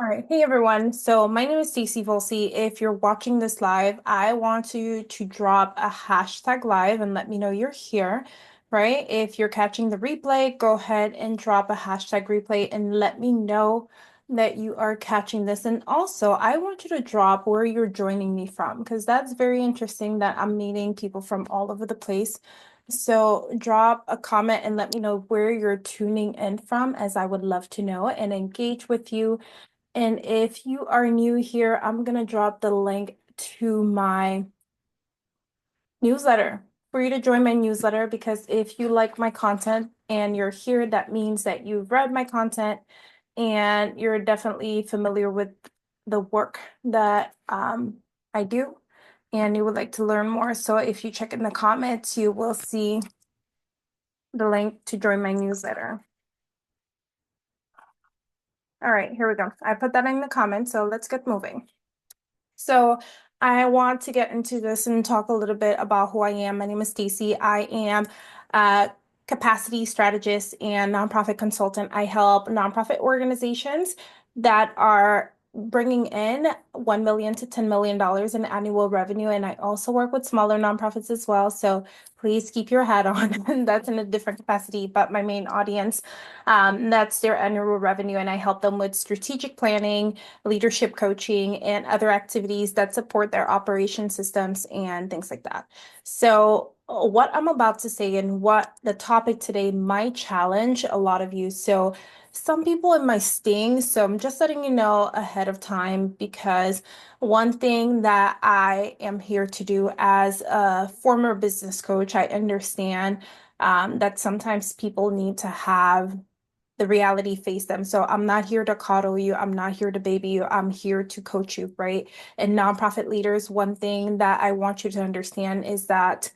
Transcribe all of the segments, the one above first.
All right. Hey everyone. So my name is Stacey Volsi. If you're watching this live, I want you to drop a hashtag live and let me know you're here, right? If you're catching the replay, go ahead and drop a hashtag replay and let me know that you are catching this. And also, I want you to drop where you're joining me from because that's very interesting that I'm meeting people from all over the place. So drop a comment and let me know where you're tuning in from, as I would love to know and engage with you. And if you are new here, I'm going to drop the link to my newsletter for you to join my newsletter because if you like my content and you're here, that means that you've read my content and you're definitely familiar with the work that I do and you would like to learn more. So if you check in the comments, you will see the link to join my newsletter. All right, here we go. I put that in the comments, so let's get moving. So I want to get into this and talk a little bit about who I am. My name is Stacey. I am a capacity strategist and nonprofit consultant. I help nonprofit organizations that are bringing in $1 million to $10 million in annual revenue. And I also work with smaller nonprofits as well. So please keep your hat on. That's in a different capacity, but my main audience, that's their annual revenue. And I help them with strategic planning, leadership coaching, and other activities that support their operation systems and things like that. So, what I'm about to say and what the topic today might challenge a lot of you. So, some people it might sting. So, I'm just letting you know ahead of time because one thing that I am here to do as a former business coach, I understand that sometimes people need to have the reality face them. So I'm not here to coddle you. I'm not here to baby you. I'm here to coach you, right? And nonprofit leaders, one thing that I want you to understand is that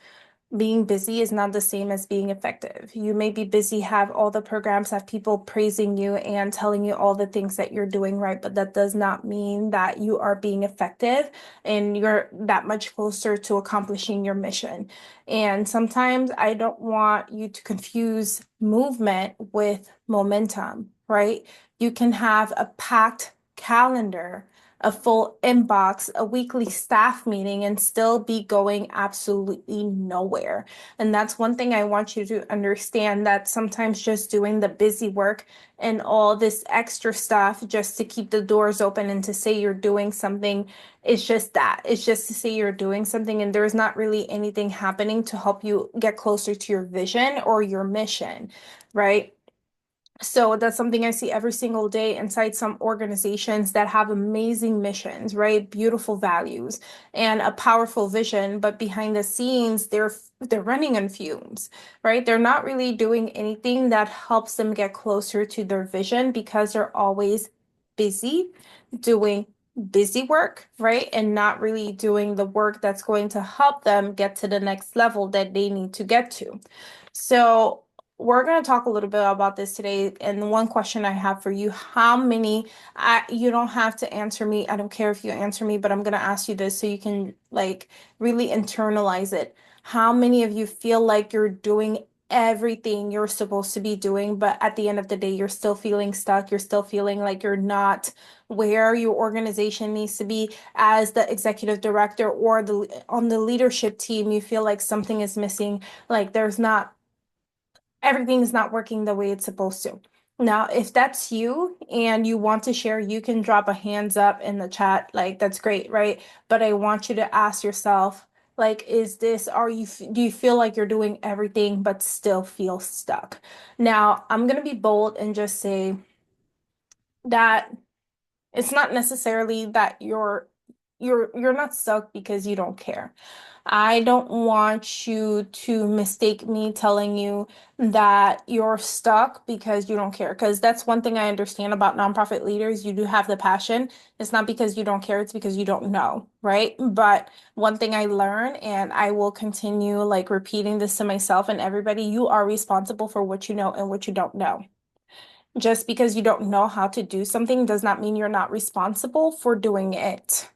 being busy is not the same as being effective. You may be busy, have all the programs, have people praising you and telling you all the things that you're doing right, but that does not mean that you are being effective and you're that much closer to accomplishing your mission. And sometimes I don't want you to confuse movement with momentum, right? You can have a packed calendar, a full inbox, a weekly staff meeting, and still be going absolutely nowhere. And that's one thing I want you to understand that sometimes just doing the busy work and all this extra stuff just to keep the doors open and to say you're doing something is just that. It's just to say you're doing something, and there's not really anything happening to help you get closer to your vision or your mission, right? So that's something I see every single day inside some organizations that have amazing missions, right? Beautiful values and a powerful vision, but behind the scenes, they're running on fumes, right? They're not really doing anything that helps them get closer to their vision because they're always busy doing busy work, right? And not really doing the work that's going to help them get to the next level that they need to get to. So we're going to talk a little bit about this today. And one question I have for you, how many, you don't have to answer me. I don't care if you answer me, but I'm going to ask you this so you can like really internalize it. How many of you feel like you're doing everything you're supposed to be doing, but at the end of the day, you're still feeling stuck. You're still feeling like you're not where your organization needs to be as the executive director or the on the leadership team, you feel like something is missing, like there's not everything is not working the way it's supposed to. Now, if that's you and you want to share, you can drop a hands up in the chat. Like, that's great, right? But I want you to ask yourself, like, do you feel like you're doing everything but still feel stuck? Now, I'm going to be bold and just say that it's not necessarily that you're not stuck because you don't care. I don't want you to mistake me telling you that you're stuck because you don't care. Because that's one thing I understand about nonprofit leaders. You do have the passion. It's not because you don't care, it's because you don't know, right? But one thing I learned, and I will continue like repeating this to myself and everybody, you are responsible for what you know and what you don't know. Just because you don't know how to do something does not mean you're not responsible for doing it.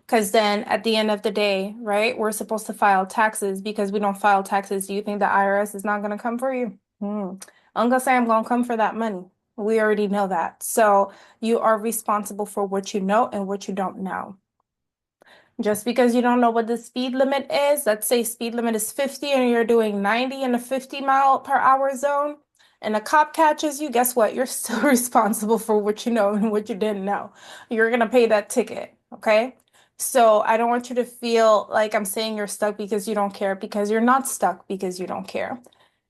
Because then at the end of the day, right, we're supposed to file taxes because we don't file taxes. Do you think the IRS is not going to come for you? I'm going to say I'm going to come for that money. We already know that. So you are responsible for what you know and what you don't know. Just because you don't know what the speed limit is, let's say speed limit is 50 and you're doing 90 in a 50-mile-per-hour zone, and a cop catches you, guess what? You're still responsible for what you know and what you didn't know. You're gonna pay that ticket, okay? So I don't want you to feel like I'm saying you're stuck because you don't care, because you're not stuck because you don't care.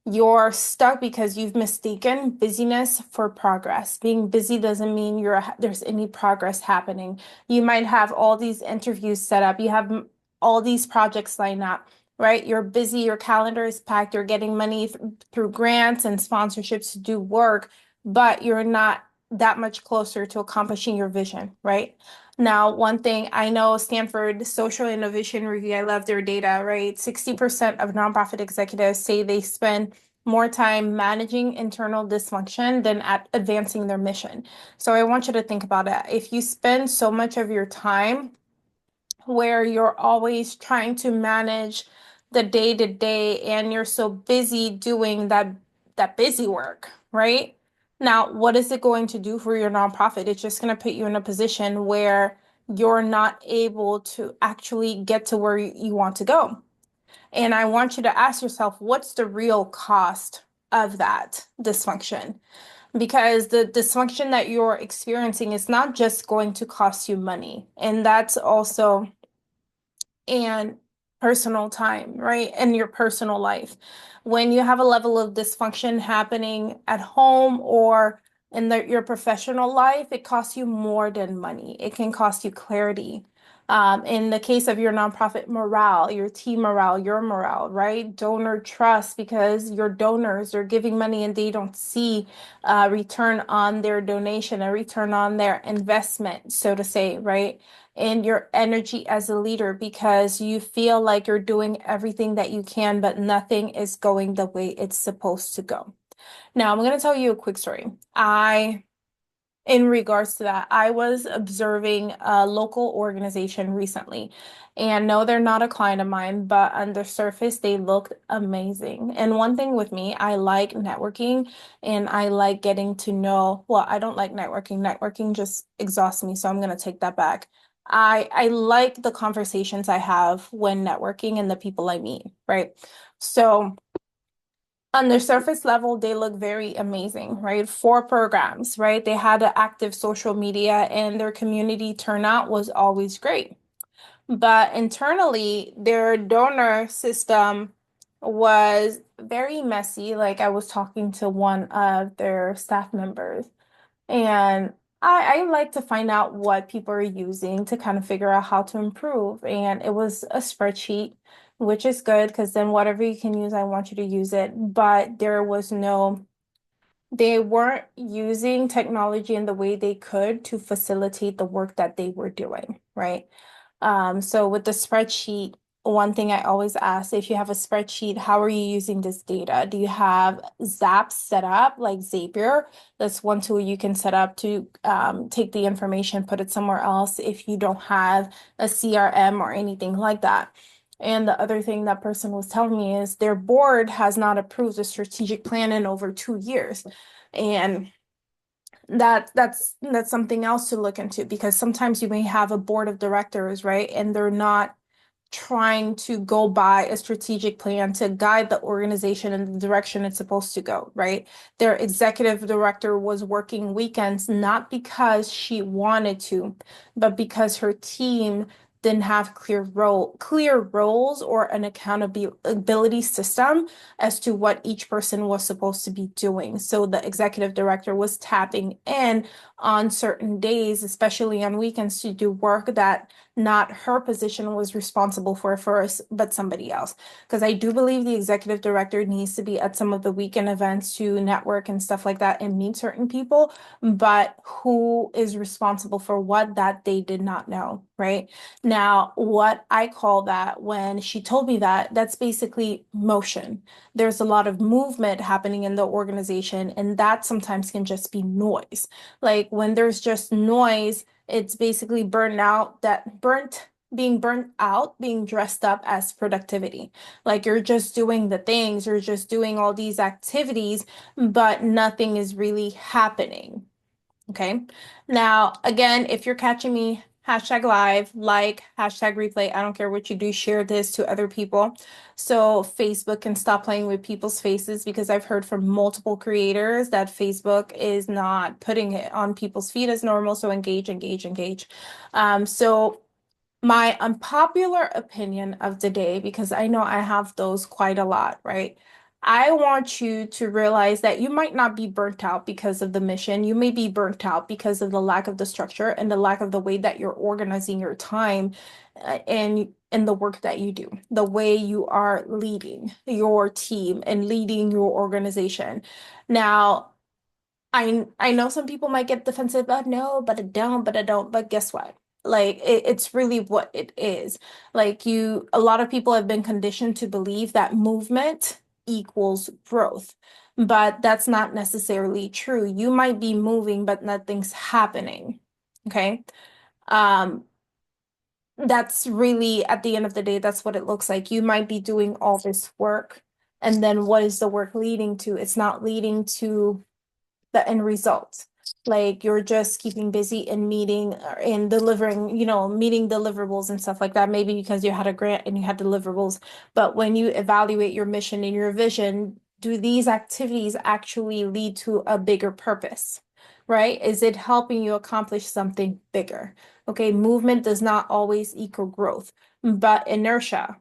You're stuck because you've mistaken busyness for progress. Being busy doesn't mean there's any progress happening. You might have all these interviews set up, you have all these projects lined up, right? You're busy, your calendar is packed, you're getting money through grants and sponsorships to do work, but you're not that much closer to accomplishing your vision, right? Now, one thing I know, Stanford Social Innovation Review, I love their data, right? 60% of nonprofit executives say they spend more time managing internal dysfunction than at advancing their mission. So I want you to think about it. If you spend so much of your time where you're always trying to manage the day to day and you're so busy doing that busy work, right? Now, what is it going to do for your nonprofit? It's just going to put you in a position where you're not able to actually get to where you want to go. And I want you to ask yourself, what's the real cost of that dysfunction? Because the dysfunction that you're experiencing is not just going to cost you money, and that's also and personal time, right? And your personal life. When you have a level of dysfunction happening at home or in your professional life, it costs you more than money. It can cost you clarity. In the case of your nonprofit morale, your team morale, your morale, right? Donor trust, because your donors are giving money and they don't see a return on their donation, a return on their investment, so to say, right? And your energy as a leader, because you feel like you're doing everything that you can, but nothing is going the way it's supposed to go. Now, I'm going to tell you a quick story. In regards to that, I was observing a local organization recently. And no, they're not a client of mine, but on the surface, they looked amazing. And one thing with me, I like networking and I like getting to know, well, I don't like networking. Networking just exhausts me, so I'm going to take that back. I like the conversations I have when networking and the people I meet, right? So on the surface level, they look very amazing, right? 4 programs, right? They had an active social media and their community turnout was always great. But internally, their donor system was very messy. Like I was talking to one of their staff members, and I like to find out what people are using to kind of figure out how to improve. And it was a spreadsheet, which is good because then whatever you can use, I want you to use it. But they weren't using technology in the way they could to facilitate the work that they were doing, right? So with the spreadsheet, one thing I always ask, if you have a spreadsheet, how are you using this data? Do you have Zaps set up, like Zapier? That's one tool you can set up to take the information, put it somewhere else if you don't have a CRM or anything like that. And the other thing that person was telling me is their board has not approved a strategic plan in over 2 years. And that's something else to look into, because sometimes you may have a board of directors, right? And they're not trying to go by a strategic plan to guide the organization in the direction it's supposed to go, right? Their executive director was working weekends not because she wanted to, but because her team didn't have clear roles or an accountability system as to what each person was supposed to be doing. So the executive director was tapping in on certain days, especially on weekends, to do work that not her position was responsible for first, but somebody else. Because I do believe the executive director needs to be at some of the weekend events to network and stuff like that and meet certain people, but who is responsible for what, that they did not know, right? Now, what I call that, when she told me that, that's basically motion. There's a lot of movement happening in the organization, and that sometimes can just be noise. Like when there's just noise, it's basically burnt being burnt out, being dressed up as productivity. Like you're just doing the things, you're just doing all these activities, but nothing is really happening. Okay. Now, again, if you're catching me, hashtag live, like, hashtag replay. I don't care what you do, share this to other people. So Facebook can stop playing with people's faces because I've heard from multiple creators that Facebook is not putting it on people's feed as normal. So engage, engage, engage. So my unpopular opinion of the day, because I know I have those quite a lot, right? I want you to realize that you might not be burnt out because of the mission. You may be burnt out because of the lack of the structure and the lack of the way that you're organizing your time and the work that you do, the way you are leading your team and leading your organization. Now, I know some people might get defensive, but no, but I don't, but I don't. But guess what? Like it's really what it is. Like a lot of people have been conditioned to believe that movement equals growth, but that's not necessarily true. You might be moving, but nothing's happening. Okay. Um, that's really at the end of the day, that's what it looks like. You might be doing all this work, and then what is the work leading to? It's not leading to the end result. Like you're just keeping busy and meeting and delivering, meeting deliverables and stuff like that. Maybe because you had a grant and you had deliverables. But when you evaluate your mission and your vision, do these activities actually lead to a bigger purpose? Right? Is it helping you accomplish something bigger? Okay, movement does not always equal growth, but inertia,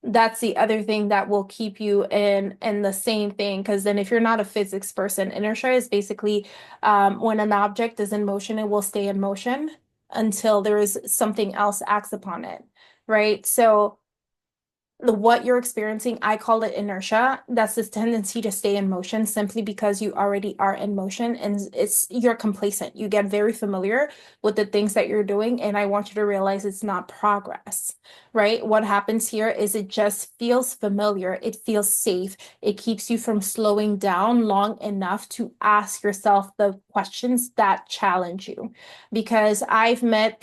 that's the other thing that will keep you in the same thing. Because then if you're not a physics person, inertia is basically when an object is in motion, it will stay in motion until there is something else acts upon it, right? So what you're experiencing, I call it inertia. That's this tendency to stay in motion simply because you already are in motion and you're complacent. You get very familiar with the things that you're doing, and I want you to realize it's not progress, right? What happens here is it just feels familiar. It feels safe. It keeps you from slowing down long enough to ask yourself the questions that challenge you. Because I've met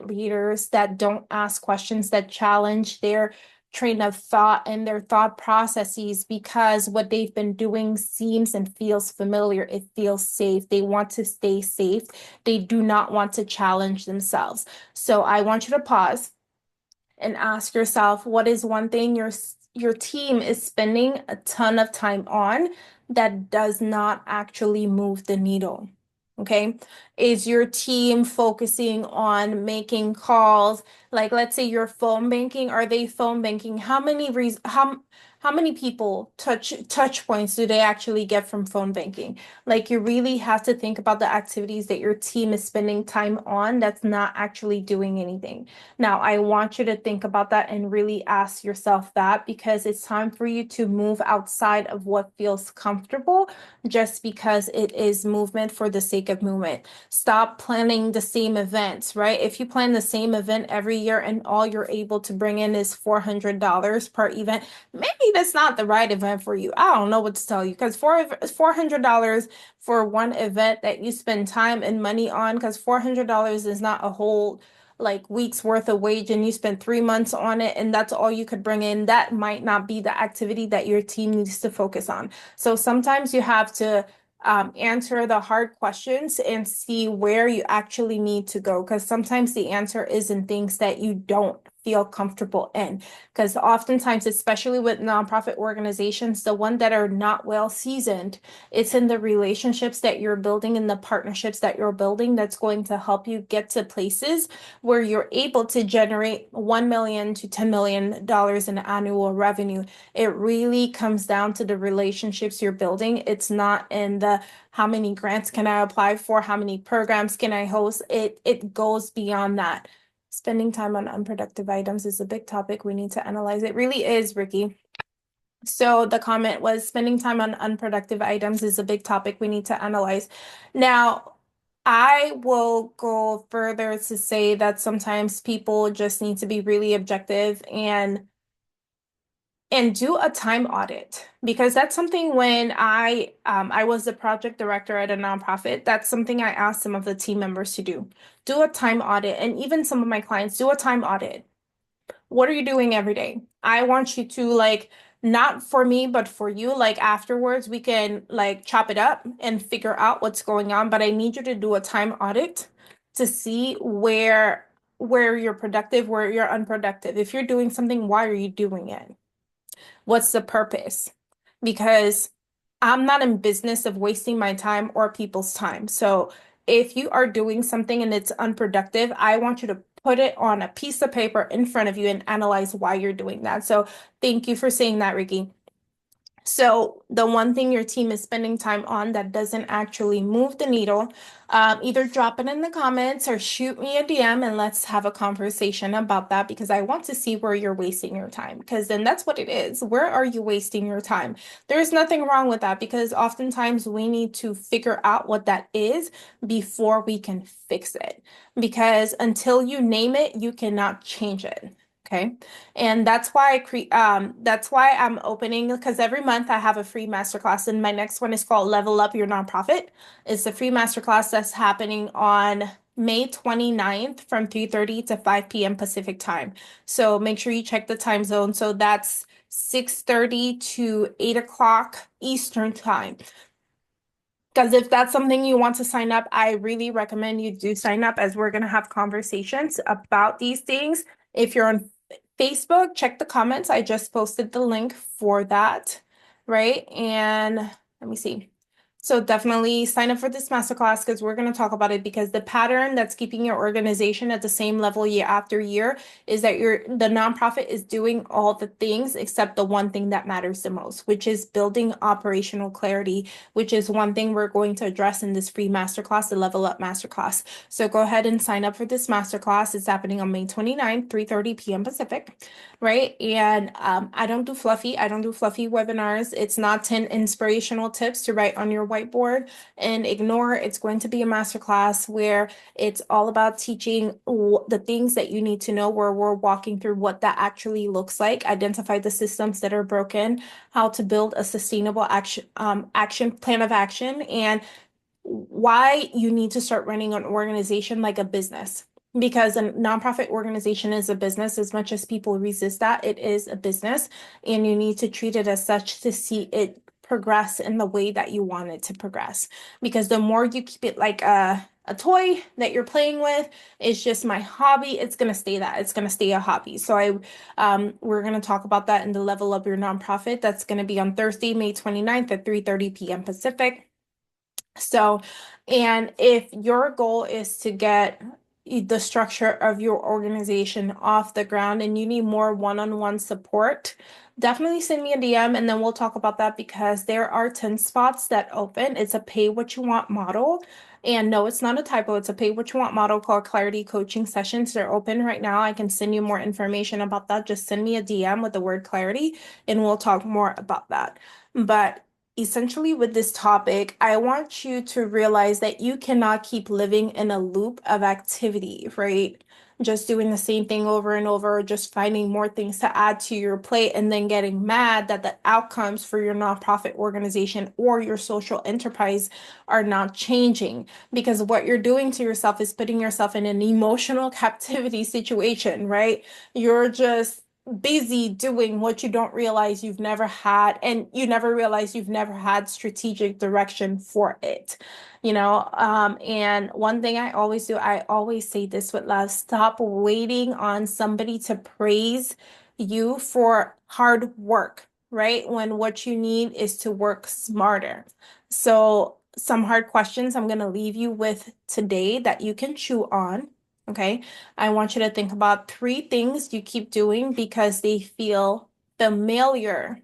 leaders that don't ask questions that challenge their train of thought and their thought processes because what they've been doing seems and feels familiar. It feels safe. They want to stay safe. They do not want to challenge themselves. So I want you to pause and ask yourself, what is one thing your team is spending a ton of time on that does not actually move the needle? Okay. Is your team focusing on making calls? Like, let's say you're phone banking. Are they phone banking? How many people touch points do they actually get from phone banking? Like, you really have to think about the activities that your team is spending time on that's not actually doing anything. Now, I want you to think about that and really ask yourself that because it's time for you to move outside of what feels comfortable just because it is movement for the sake of movement. Stop planning the same events, right? If you plan the same event every year and all you're able to bring in is $400 per event, maybe that's not the right event for you. I don't know what to tell you because $400 for one event that you spend time and money on, because $400 is not a whole like weeks worth of wage and you spend 3 months on it and that's all you could bring in, that might not be the activity that your team needs to focus on. So sometimes you have to answer the hard questions and see where you actually need to go, because sometimes the answer is in things that you don't feel comfortable in. Because oftentimes, especially with nonprofit organizations, the one that are not well seasoned, it's in the relationships that you're building and the partnerships that you're building that's going to help you get to places where you're able to generate $1 million to $10 million in annual revenue. It really comes down to the relationships you're building. It's not in the how many grants can I apply for, how many programs can I host. It goes beyond that. Spending time on unproductive items is a big topic. We need to analyze. It really is, Ricky. So the comment was spending time on unproductive items is a big topic we need to analyze. Now, I will go further to say that sometimes people just need to be really objective and and do a time audit, because that's something when I was the project director at a nonprofit, that's something I asked some of the team members to do. Do a time audit, and even some of my clients do a time audit. What are you doing every day? I want you to, like, not for me, but for you, like afterwards, we can like chop it up and figure out what's going on. But I need you to do a time audit to see where you're productive, where you're unproductive. If you're doing something, why are you doing it? What's the purpose? Because I'm not in business of wasting my time or people's time. So if you are doing something and it's unproductive, I want you to put it on a piece of paper in front of you and analyze why you're doing that. So thank you for saying that, Ricky. So the one thing your team is spending time on that doesn't actually move the needle, either drop it in the comments or shoot me a DM and let's have a conversation about that, because I want to see where you're wasting your time. Because then that's what it is. Where are you wasting your time? There's nothing wrong with that, because oftentimes we need to figure out what that is before we can fix it. Because until you name it, you cannot change it. Okay. And that's why I'm opening, because every month I have a free masterclass, and my next one is called Level Up Your Nonprofit. It's a free masterclass that's happening on May 29th from 3:30 to 5 p.m. Pacific time. So make sure you check the time zone. So that's 6:30 to 8 o'clock Eastern time. Because if that's something you want to sign up, I really recommend you do sign up, as we're going to have conversations about these things. If you're on Facebook, check the comments. I just posted the link for that, right? And let me see. So definitely sign up for this masterclass, because we're going to talk about it, because the pattern that's keeping your organization at the same level year after year is that the nonprofit is doing all the things except the one thing that matters the most, which is building operational clarity, which is one thing we're going to address in this free masterclass, the Level Up Masterclass. So go ahead and sign up for this masterclass. It's happening on May 29th, 3:30 p.m. Pacific, right? And I don't do fluffy. I don't do fluffy webinars. It's not 10 inspirational tips to write on your whiteboard and ignore. It's going to be a masterclass where it's all about teaching the things that you need to know, where we're walking through what that actually looks like, identify the systems that are broken, how to build a sustainable action plan of action, and why you need to start running an organization like a business. Because a nonprofit organization is a business. As much as people resist that, it is a business, and you need to treat it as such to see it progress in the way that you want it to progress. Because the more you keep it like a toy that you're playing with, it's just my hobby, it's gonna stay that. It's gonna stay a hobby. So we're gonna talk about that in the Level Up Your Nonprofit. That's gonna be on Thursday, May 29th at 3:30 p.m. Pacific. So, and if your goal is to get the structure of your organization off the ground and you need more one-on-one support, definitely send me a DM and then we'll talk about that, because there are 10 spots that open. It's a pay what you want model. And no, it's not a typo. It's a pay what you want model called Clarity Coaching Sessions. They're open right now. I can send you more information about that. Just send me a DM with the word clarity and we'll talk more about that. But essentially, with this topic, I want you to realize that you cannot keep living in a loop of activity, right? Just doing the same thing over and over, just finding more things to add to your plate, and then getting mad that the outcomes for your nonprofit organization or your social enterprise are not changing. Because what you're doing to yourself is putting yourself in an emotional captivity situation, right? You're just busy doing what you don't realize you've never had, and you never realize you've never had strategic direction for it, and one thing I always do, I always say this with love: stop waiting on somebody to praise you for hard work, right? When what you need is to work smarter. So some hard questions I'm going to leave you with today that you can chew on. Okay. I want you to think about 3 things you keep doing because they feel familiar,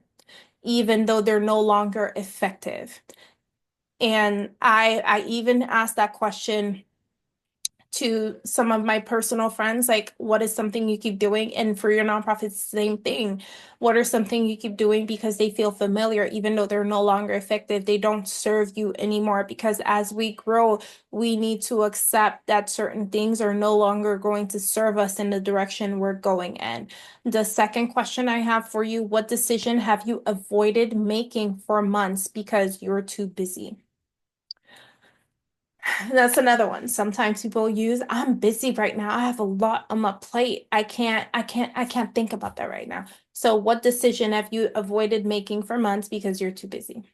even though they're no longer effective. And I even asked that question to some of my personal friends, like, what is something you keep doing? And for your nonprofits, same thing. What are something you keep doing because they feel familiar, even though they're no longer effective? They don't serve you anymore, because as we grow, we need to accept that certain things are no longer going to serve us in the direction we're going in. The second question I have for you, what decision have you avoided making for months because you're too busy? That's another one. Sometimes people use, I'm busy right now. I have a lot on my plate. I can't think about that right now. So what decision have you avoided making for months because you're too busy?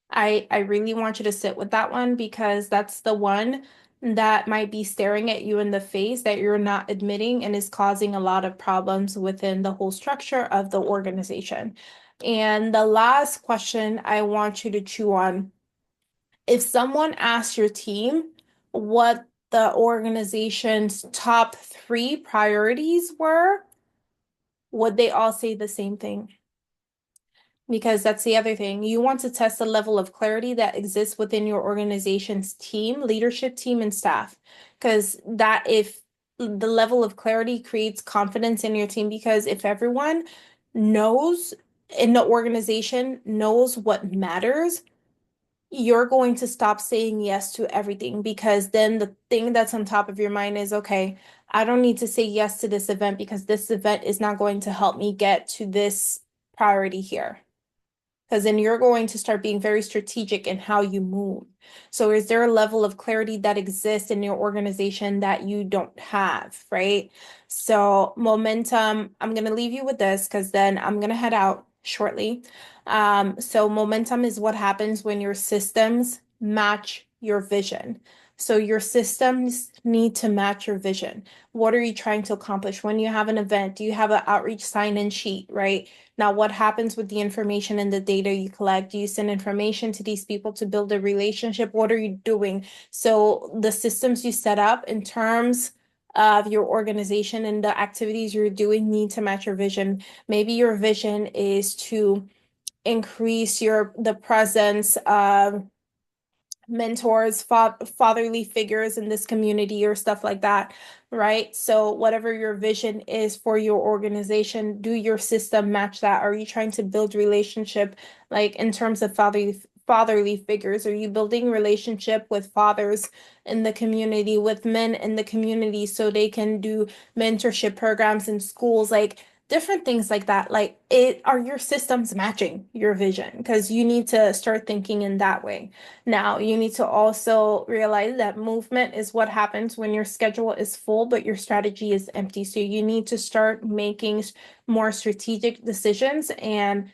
I really want you to sit with that one, because that's the one that might be staring at you in the face that you're not admitting and is causing a lot of problems within the whole structure of the organization. And the last question I want you to chew on, if someone asks your team what the organization's top three priorities were, would they all say the same thing? Because that's the other thing. You want to test the level of clarity that exists within your organization's team, leadership team, and staff. Because that, if the level of clarity creates confidence in your team, because if everyone knows in the organization knows what matters, you're going to stop saying yes to everything, because then the thing that's on top of your mind is, okay, I don't need to say yes to this event because this event is not going to help me get to this priority here. Because then you're going to start being very strategic in how you move. So is there a level of clarity that exists in your organization that you don't have, right? So momentum, I'm going to leave you with this because then I'm going to head out shortly. So momentum is what happens when your systems match your vision. So your systems need to match your vision. What are you trying to accomplish when you have an event? Do you have an outreach sign-in sheet, right? Now, what happens with the information and the data you collect? Do you send information to these people to build a relationship? What are you doing? So the systems you set up in terms of your organization and the activities you're doing need to match your vision. Maybe your vision is to increase the presence of mentors, fatherly figures in this community or stuff like that, right? So whatever your vision is for your organization, do your system match that? Are you trying to build relationship, like in terms of fatherly figures? Are you building relationship with fathers in the community, with men in the community, so they can do mentorship programs in schools, like different things like that? Like, are your systems matching your vision? Because you need to start thinking in that way. Now, you need to also realize that movement is what happens when your schedule is full, but your strategy is empty. So you need to start making more strategic decisions and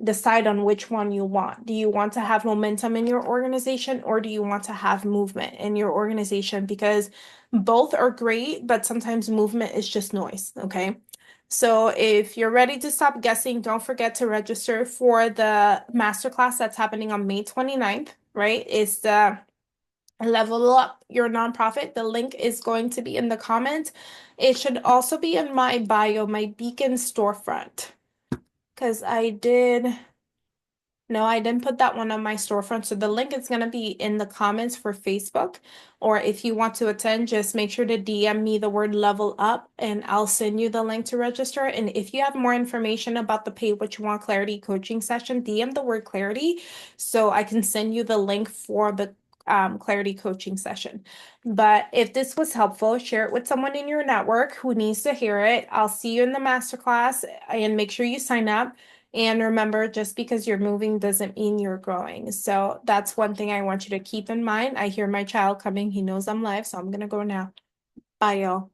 decide on which one you want. Do you want to have momentum in your organization, or do you want to have movement in your organization? Because both are great, but sometimes movement is just noise, okay? So if you're ready to stop guessing, don't forget to register for the masterclass that's happening on May 29th, right? It's the Level Up Your Nonprofit. The link is going to be in the comments. It should also be in my bio, my Beacon storefront, because no, I didn't put that one on my storefront. So the link is going to be in the comments for Facebook. Or if you want to attend, just make sure to DM me the word level up and I'll send you the link to register. And if you have more information about the Pay What You Want Clarity coaching session, DM the word clarity so I can send you the link for the clarity coaching session. But if this was helpful, share it with someone in your network who needs to hear it. I'll see you in the masterclass, and make sure you sign up. And remember, just because you're moving doesn't mean you're growing. So that's one thing I want you to keep in mind. I hear my child coming. He knows I'm live, so I'm going to go now. Bye, y'all.